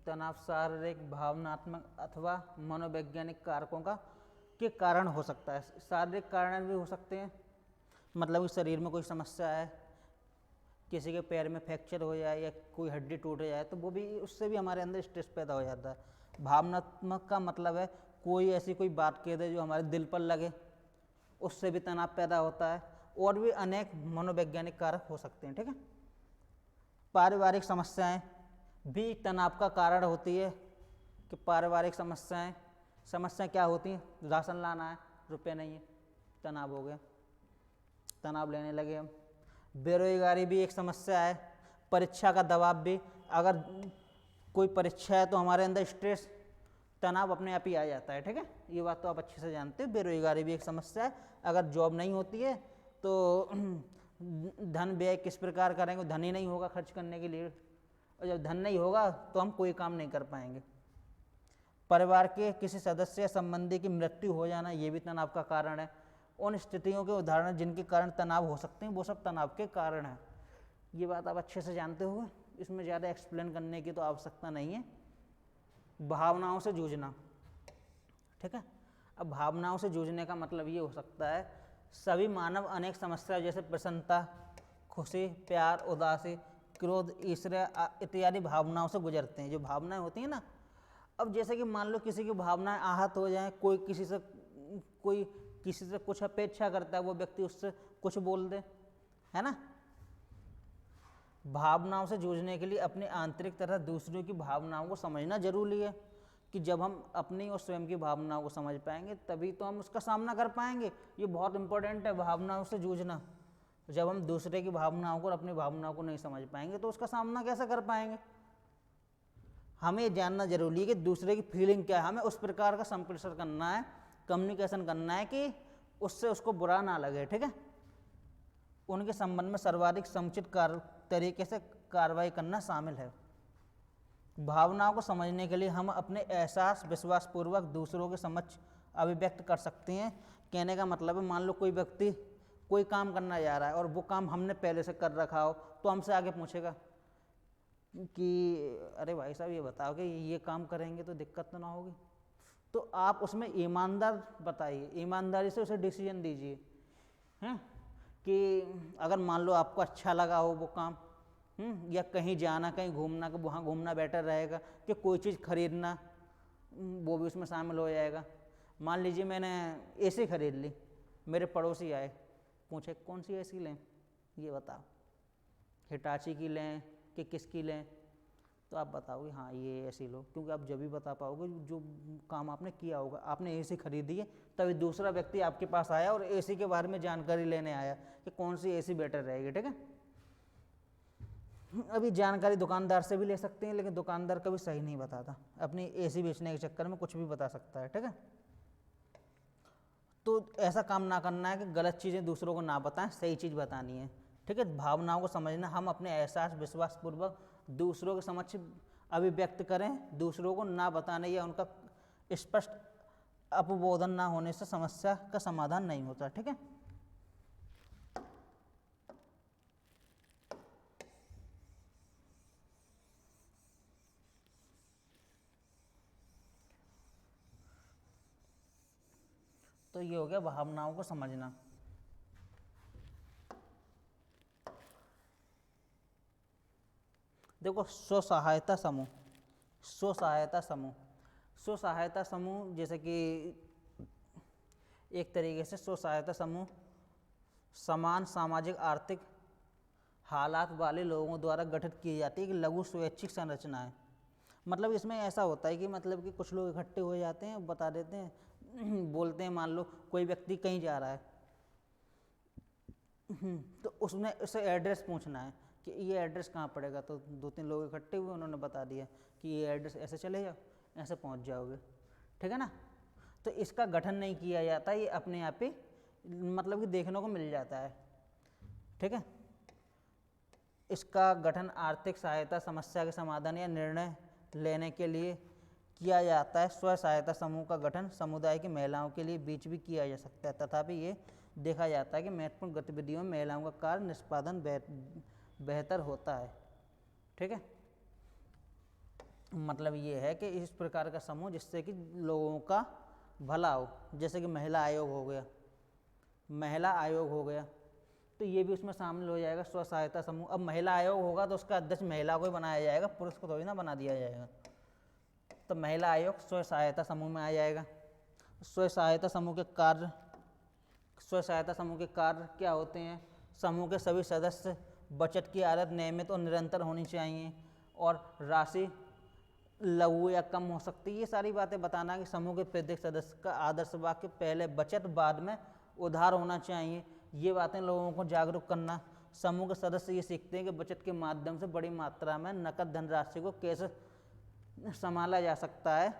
तनाव शारीरिक, भावनात्मक अथवा मनोवैज्ञानिक कारकों का के कारण हो सकता है। शारीरिक कारण भी हो सकते हैं, मतलब कि शरीर में कोई समस्या है, किसी के पैर में फ्रैक्चर हो जाए या कोई हड्डी टूट जाए तो वो भी, उससे भी हमारे अंदर स्ट्रेस पैदा हो जाता है। भावनात्मक का मतलब है कोई ऐसी कोई बात कह दे जो हमारे दिल पर लगे, उससे भी तनाव पैदा होता है। और भी अनेक मनोवैज्ञानिक कारक हो सकते हैं। ठीक है। पारिवारिक समस्याएं भी तनाव का कारण होती है कि पारिवारिक समस्याएं क्या होती हैं? राशन लाना है, रुपए नहीं है, तनाव हो गया, तनाव लेने लगे हम। बेरोजगारी भी एक समस्या है। परीक्षा का दबाव भी, अगर कोई परीक्षा है तो हमारे अंदर स्ट्रेस, तनाव अपने आप ही आ जाता है। ठीक है, ये बात तो आप अच्छे से जानते हो। बेरोजगारी भी एक समस्या है। अगर जॉब नहीं होती है तो धन व्यय किस प्रकार करेंगे? धन ही नहीं होगा खर्च करने के लिए, और जब धन नहीं होगा तो हम कोई काम नहीं कर पाएंगे। परिवार के किसी सदस्य या संबंधी की मृत्यु हो जाना, ये भी तनाव का कारण है। उन स्थितियों के उदाहरण जिनके कारण तनाव हो सकते हैं, वो सब तनाव के कारण हैं। ये बात आप अच्छे से जानते हो, इसमें ज़्यादा एक्सप्लेन करने की तो आवश्यकता नहीं है। भावनाओं से जूझना, ठीक है। अब भावनाओं से जूझने का मतलब ये हो सकता है, सभी मानव अनेक समस्याएं जैसे प्रसन्नता, खुशी, प्यार, उदासी, क्रोध, ईर्ष्या इत्यादि भावनाओं से गुजरते हैं। जो भावनाएं होती हैं ना, अब जैसे कि मान लो किसी की भावनाएं आहत हो जाएं, कोई किसी से कुछ अपेक्षा करता है, वो व्यक्ति उससे कुछ बोल दे, है ना। भावनाओं से जूझने के लिए अपनी आंतरिक तरह दूसरों की भावनाओं को समझना जरूरी है, कि जब हम अपनी और स्वयं की भावनाओं को समझ पाएंगे तभी तो हम उसका सामना कर पाएंगे। ये बहुत इंपॉर्टेंट है, भावनाओं से जूझना। जब हम दूसरे की भावनाओं को और अपनी भावनाओं को नहीं समझ पाएंगे तो उसका सामना कैसे कर पाएंगे? हमें जानना जरूरी है कि दूसरे की फीलिंग क्या है, हमें उस प्रकार का संप्रेषण करना है, कम्युनिकेशन करना है कि उससे उसको बुरा ना लगे। ठीक है, उनके संबंध में सर्वाधिक समुचित तरीके से कार्रवाई करना शामिल है। भावनाओं को समझने के लिए हम अपने एहसास विश्वासपूर्वक दूसरों के समक्ष अभिव्यक्त कर सकते हैं। कहने का मतलब है, मान लो कोई व्यक्ति कोई काम करना जा रहा है और वो काम हमने पहले से कर रखा हो, तो हमसे आगे पूछेगा कि अरे भाई साहब ये बताओ कि ये काम करेंगे तो दिक्कत तो ना होगी। तो आप उसमें ईमानदार बताइए, ईमानदारी से उसे डिसीजन दीजिए, हैं कि अगर मान लो आपको अच्छा लगा हो वो काम, या कहीं जाना, कहीं घूमना, कि वहाँ घूमना बेटर रहेगा, कि कोई चीज़ खरीदना, वो भी उसमें शामिल हो जाएगा। मान लीजिए मैंने एसी खरीद ली, मेरे पड़ोसी आए, पूछे कौन सी एसी लें, ये बताओ, हिटाची की लें कि किसकी लें? तो आप बताओगे हाँ ये एसी लो, क्योंकि आप जब भी बता पाओगे जो काम आपने किया होगा। आपने एसी खरीदी है, तभी दूसरा व्यक्ति आपके पास आया और एसी के बारे में जानकारी लेने आया कि कौन सी एसी बेटर रहेगी। ठीक है, अभी जानकारी दुकानदार से भी ले सकते हैं, लेकिन दुकानदार कभी सही नहीं बताता, अपनी एसी बेचने के चक्कर में कुछ भी बता सकता है। ठीक है, तो ऐसा काम ना करना है कि गलत चीज़ें दूसरों को ना बताएं, सही चीज़ बतानी है। ठीक है, भावनाओं को समझना, हम अपने एहसास विश्वासपूर्वक दूसरों के समक्ष अभिव्यक्त करें, दूसरों को ना बताने या उनका स्पष्ट अपबोधन ना होने से समस्या का समाधान नहीं होता। ठीक है, तो ये हो गया भावनाओं को समझना। देखो, स्वसहायता समूह, स्वसहायता समूह जैसे कि एक तरीके से स्वसहायता समूह समान सामाजिक आर्थिक हालात वाले लोगों द्वारा गठित की जाती है कि लघु स्वैच्छिक संरचना है। मतलब इसमें ऐसा होता है कि मतलब कि कुछ लोग इकट्ठे हो जाते हैं, बता देते हैं, बोलते हैं, मान लो कोई व्यक्ति कहीं जा रहा है, तो उसने उससे एड्रेस पूछना है कि ये एड्रेस कहाँ पड़ेगा, तो 2-3 लोग इकट्ठे हुए, उन्होंने बता दिया कि ये एड्रेस ऐसे चले जाओ, ऐसे पहुँच जाओगे। ठीक है ना, तो इसका गठन नहीं किया जाता, ये अपने आप ही मतलब कि देखने को मिल जाता है। ठीक है, इसका गठन आर्थिक सहायता, समस्या के समाधान या निर्णय लेने के लिए किया जाता है। स्व सहायता समूह का गठन समुदाय की महिलाओं के लिए बीच भी किया जा सकता है, तथापि ये देखा जाता है कि महत्वपूर्ण गतिविधियों में महिलाओं का कार्य निष्पादन बेहतर होता है। ठीक है, मतलब ये है कि इस प्रकार का समूह जिससे कि लोगों का भला हो, जैसे कि महिला आयोग हो गया, महिला आयोग हो गया, तो ये भी उसमें शामिल हो जाएगा, स्व सहायता समूह। अब महिला आयोग होगा तो उसका अध्यक्ष महिला को ही बनाया जाएगा, पुरुष को थोड़ी ना बना दिया जाएगा। तो महिला आयोग स्व सहायता समूह में आ जाएगा। स्व सहायता समूह के कार्य, स्व सहायता समूह के कार्य क्या होते हैं? समूह के सभी सदस्य बचत की आदत नियमित और निरंतर होनी चाहिए, और राशि लघु या कम हो सकती है। ये सारी बातें बताना कि समूह के प्रत्येक सदस्य का आदर्श वाक्य पहले बचत बाद में उधार होना चाहिए। ये बातें लोगों को जागरूक करना। समूह के सदस्य ये सीखते हैं कि बचत के माध्यम से बड़ी मात्रा में नकद धनराशि को कैसे संभाला जा सकता है।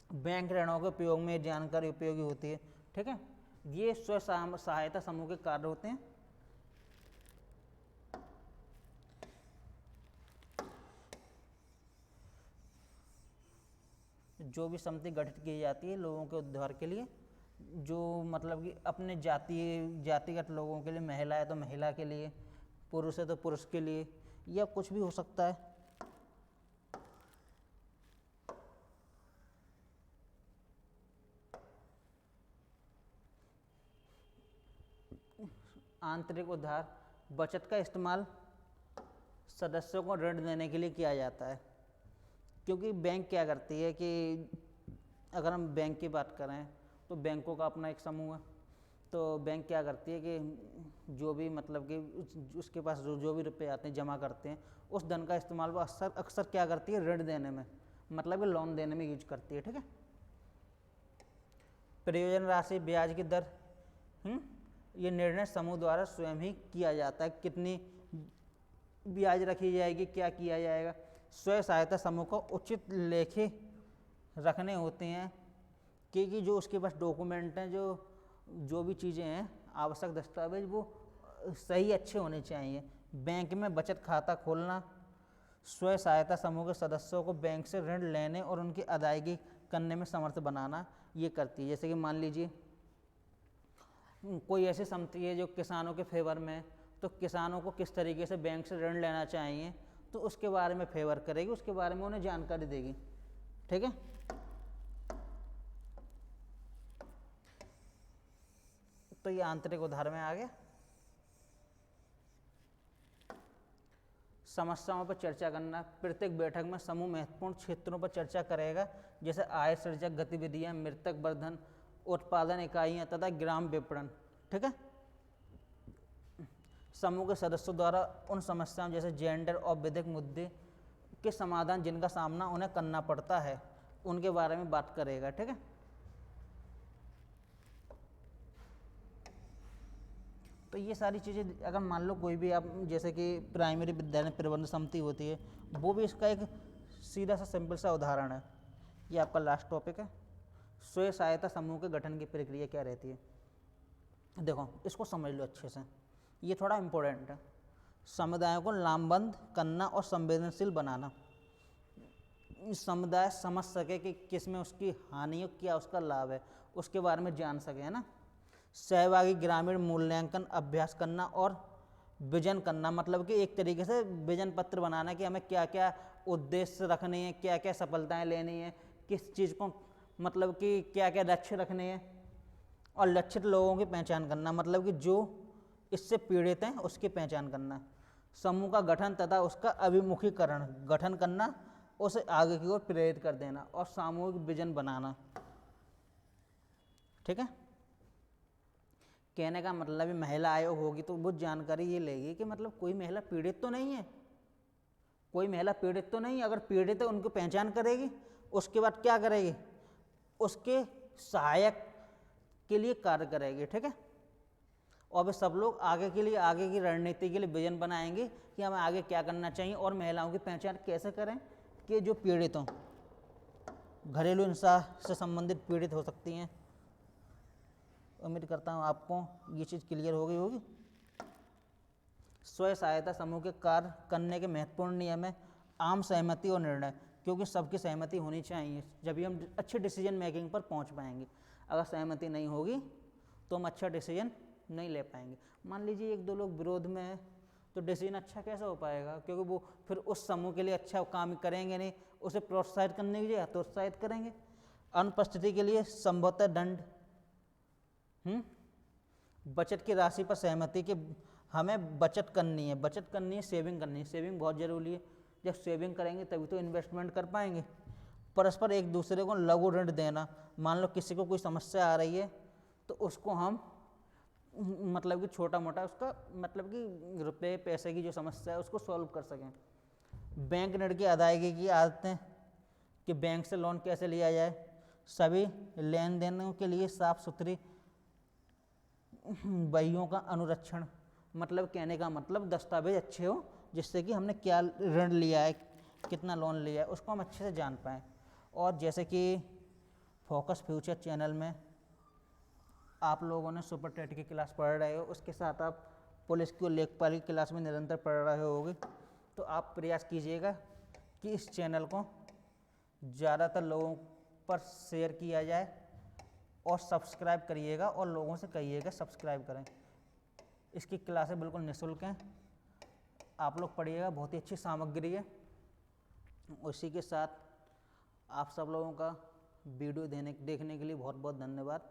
बैंक ऋणों के उपयोग में जानकारी उपयोगी होती है। ठीक है, ये स्व सहायता समूह के कार्य होते हैं। जो भी समिति गठित की जाती है लोगों के उद्धार के लिए, जो मतलब कि अपने जातिगत लोगों के लिए, महिला है तो महिला के लिए, पुरुष है तो पुरुष के लिए, या कुछ भी हो सकता है। आंतरिक उधार, बचत का इस्तेमाल सदस्यों को ऋण देने के लिए किया जाता है। क्योंकि बैंक क्या करती है कि अगर हम बैंक की बात करें तो बैंकों का अपना एक समूह है। तो बैंक क्या करती है कि जो भी मतलब कि उसके पास जो भी रुपए आते हैं जमा करते हैं, उस धन का इस्तेमाल वो अक्सर क्या करती है? ऋण देने में, मतलब कि लोन देने में यूज करती है। ठीक है, प्रयोजन राशि, ब्याज की दर, ये निर्णय समूह द्वारा स्वयं ही किया जाता है। कितनी ब्याज रखी जाएगी, क्या किया जाएगा। स्व सहायता समूह को उचित लेखे रखने होते हैं, क्योंकि जो उसके पास डॉक्यूमेंट हैं, जो भी चीज़ें हैं, आवश्यक दस्तावेज, वो सही अच्छे होने चाहिए। बैंक में बचत खाता खोलना, स्व सहायता समूह के सदस्यों को बैंक से ऋण लेने और उनकी अदायगी करने में समर्थ बनाना, ये करती है। जैसे कि मान लीजिए कोई ऐसी समिति है जो किसानों के फेवर में है, तो किसानों को किस तरीके से बैंक से ऋण लेना चाहिए, तो उसके बारे में फेवर करेगी, उसके बारे में उन्हें जानकारी देगी। ठीक है, तो ये आंतरिक उधार में आ गया। समस्याओं पर चर्चा करना, प्रत्येक बैठक में समूह महत्वपूर्ण क्षेत्रों पर चर्चा करेगा, जैसे आय सृजक गतिविधियां, मृतक वर्धन, उत्पादन इकाइयां तथा ग्राम विपणन। ठीक है, समूह के सदस्यों द्वारा उन समस्याओं जैसे जेंडर और विधिक मुद्दे के समाधान जिनका सामना उन्हें करना पड़ता है, उनके बारे में बात करेगा। ठीक है, तो ये सारी चीज़ें अगर मान लो कोई भी आप, जैसे कि प्राइमरी विद्यालय प्रबंध समिति होती है, वो भी इसका एक सीधा सा सिंपल सा उदाहरण है। ये आपका लास्ट टॉपिक है, स्वयं सहायता समूह के गठन की प्रक्रिया क्या रहती है। देखो, इसको समझ लो अच्छे से, ये थोड़ा इम्पोर्टेंट है। समुदायों को लामबंद करना और संवेदनशील बनाना, समुदाय समझ सके कि किस में उसकी हानि है, क्या उसका लाभ है, उसके बारे में जान सके, है ना। सहभागी ग्रामीण मूल्यांकन अभ्यास करना और विजन करना, मतलब कि एक तरीके से विजन पत्र बनाना कि हमें क्या क्या उद्देश्य रखने हैं, क्या क्या सफलताएं लेनी है, किस चीज़ को मतलब कि क्या क्या लक्ष्य रखने हैं, और लक्षित लोगों की पहचान करना, मतलब कि जो इससे पीड़ित हैं उसकी पहचान करना। समूह का गठन तथा उसका अभिमुखीकरण, गठन करना, उसे आगे की ओर प्रेरित कर देना, और सामूहिक विजन बनाना। ठीक है, कहने का मतलब महिला आयोग होगी तो वो जानकारी ये लेगी कि मतलब कोई महिला पीड़ित तो नहीं है, कोई महिला पीड़ित तो नहीं है। अगर पीड़ित है उनको पहचान करेगी, उसके बाद क्या करेगी, उसके सहायक के लिए कार्य करेगी। ठीक है, और वे सब लोग आगे के लिए, आगे की रणनीति के लिए विजन बनाएंगे कि हमें आगे क्या करना चाहिए, और महिलाओं की पहचान कैसे करें कि जो पीड़ित हों, घरेलू हिंसा से संबंधित पीड़ित हो सकती हैं। उम्मीद करता हूँ आपको ये चीज़ क्लियर हो गई होगी। स्वयं सहायता समूह के कार्य करने के महत्वपूर्ण नियम है आम सहमति और निर्णय, क्योंकि सबकी सहमति होनी चाहिए, जब हम अच्छे डिसीजन मेकिंग पर पहुँच पाएंगे। अगर सहमति नहीं होगी तो हम अच्छा डिसीजन नहीं ले पाएंगे। मान लीजिए एक दो लोग विरोध में हैं, तो डिसीजन अच्छा कैसे हो पाएगा, क्योंकि वो फिर उस समूह के लिए अच्छा काम करेंगे नहीं, उसे प्रोत्साहित करने की जगह हतोत्साहित करेंगे। अनुपस्थिति के लिए संभवतः दंड। बचत की राशि पर सहमति कि हमें बचत करनी है, सेविंग करनी है, सेविंग बहुत जरूरी है। जब सेविंग करेंगे तभी तो इन्वेस्टमेंट कर पाएंगे। परस्पर एक दूसरे को लघु ऋण देना, मान लो किसी को कोई समस्या आ रही है तो उसको हम मतलब कि छोटा मोटा उसका मतलब कि रुपए पैसे की जो समस्या है उसको सॉल्व कर सकें। बैंक ऋण की अदायगी की आदतें कि बैंक से लोन कैसे लिया जाए, सभी लेन देनों के लिए साफ सुथरी बहियों का अनुरक्षण, मतलब कहने का मतलब दस्तावेज अच्छे हो जिससे कि हमने क्या ऋण लिया है, कितना लोन लिया है, उसको हम अच्छे से जान पाएँ। और जैसे कि फोकस फ्यूचर चैनल में आप लोगों ने सुपर टेट की क्लास पढ़ रहे हो, उसके साथ आप पुलिस की लेखपाल की क्लास में निरंतर पढ़ रहे होगे, तो आप प्रयास कीजिएगा कि इस चैनल को ज़्यादातर लोगों पर शेयर किया जाए और सब्सक्राइब करिएगा और लोगों से कहिएगा सब्सक्राइब करें। इसकी क्लासें बिल्कुल निःशुल्क हैं, आप लोग पढ़िएगा, बहुत ही अच्छी सामग्री है। उसी के साथ आप सब लोगों का वीडियो देखने के लिए बहुत बहुत धन्यवाद।